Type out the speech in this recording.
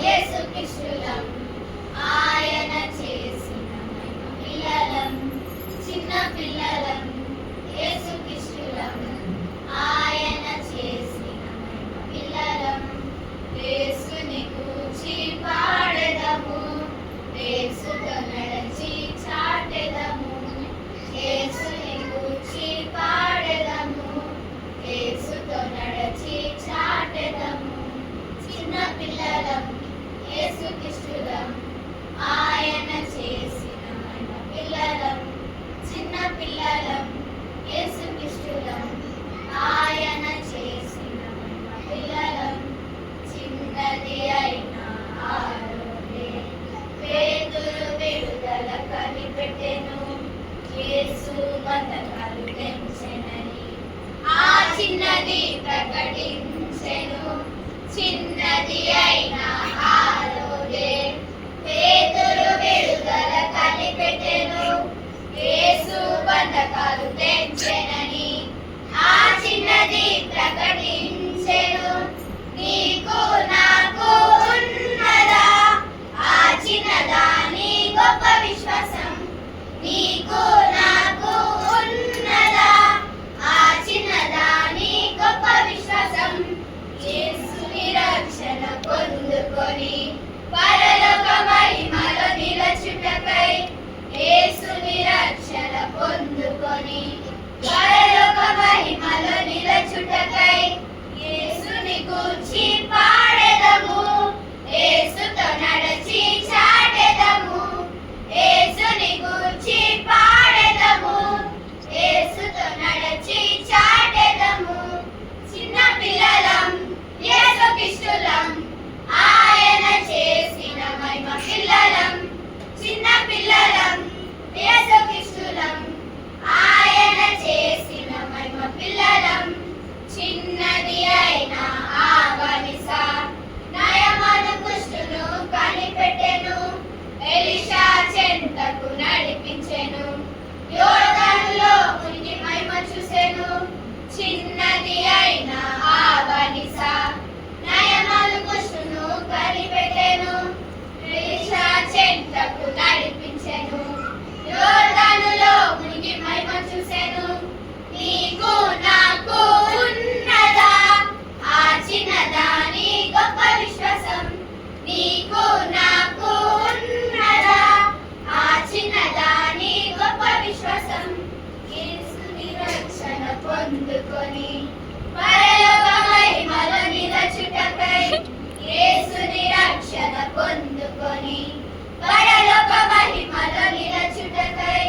యేసుక్రీస్తులం ఆయన చేసిన పిల్లలం చిన్న పిల్లలం యేసుక్రీస్తులం ఆయన చేసిన పిల్లలం యేసుని గూర్చి పాడెదము యేసుతో నడచి చాటెదము యేసుని గూర్చి పాడెదము యేసుతో నడచి చాటెదము చిన్న పిల్లలం యేసుక్రీస్తులం ఆయన చేసిన పిల్లలం చిన్న పిల్లలం యేసుక్రీస్తులం ఆయన చేసిన పిల్లలం చిన్నది అయిన ఆరోగ్య పేతురు విడుదల కనిపెట్టెను యేసు బంధకాలు తెంచెనని ఆ చిన్నది ప్రకటించెను చిన్నది అయిన ఆరోగ్య పేతురు విడుదల కనిపెట్టెను యేసు బంధకాలు తెంచెనని ఆ చిన్నది ప్రకటించెను నీకు నాకు ఉన్నదా ఆ చిన్నదాని గొప్ప విశ్వాసం నీకు నాకు ఉన్నదా ఆ చిన్నదాని గొప్ప విశ్వాసం యేసుని రక్షణ పొందుకొని పరలోక మహిమలో నిలచుటకై యేసుని రక్షణ పొందుకొని పరలోక మహిమలో నిలచుటకై యేసుని గూర్చి పాడెదము యేసుతో నడచి చాటెదము యేసుని గూర్చి పాడెదము యేసుతో నడచి చాటెదము చిన్న పిల్లలం యేసుక్రీస్తులం ఆయన చేసిన మహిమ పిల్లలం చిన్న పిల్లలం యేసుక్రీస్తులం ఆయన చేసిన మహిమ పిల్లలం చిన్నది అయిన ఆవనిస నయమను కుష్టును కనిపెట్టెను ఎలీషా చెంతకు నడిపించెను యోర్దానులో మునిగి మహిమ చూసెను చిన్నది అయిన ఆవనిస నయమను కుష్టును కనిపెట్టెను ఎలీషా చెంతకు నడిపించెను యోర్దానులో మునిగి మహిమ చూసెను నీకు నాకు ఉన్నదా ఆ చిన్నదాని గొప్ప విశ్వాసం నీకు నాకు ఉన్నదా ఆ చిన్నదాని గొప్ప విశ్వాసం యేసుని రక్షణ పొందుకొని పరలోక మహిమలో నిలచుటకై యేసుని రక్షణ పొందుకొని పరలోక మహిమలో నిలచుటకై